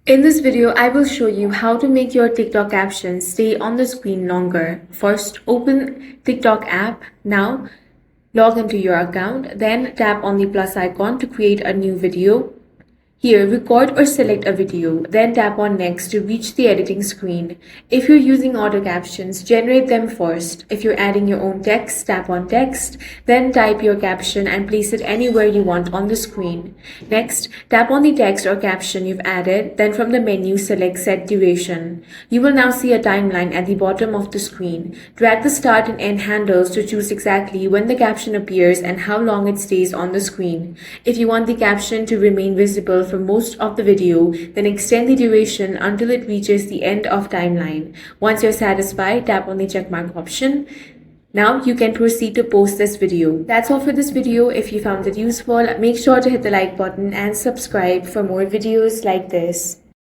In this video, I will show you how to make your TikTok captions stay on the screen longer. First, open TikTok app. Now, log into your account. Then tap on the plus icon to create a new video. Here, record or select a video, then tap on next to reach the editing screen. If you're using auto captions, generate them first. If you're adding your own text, tap on text, then type your caption and place it anywhere you want on the screen. Next, tap on the text or caption you've added, then from the menu select set duration. You will now see a timeline at the bottom of the screen. Drag the start and end handles to choose exactly when the caption appears and how long it stays on the screen. If you want the caption to remain visible for most of the video, then extend the duration until it reaches the end of timeline. Once you're satisfied, tap on the checkmark option. Now you can proceed to post this video. That's all for this video. If you found it useful, make sure to hit the like button and subscribe for more videos like this.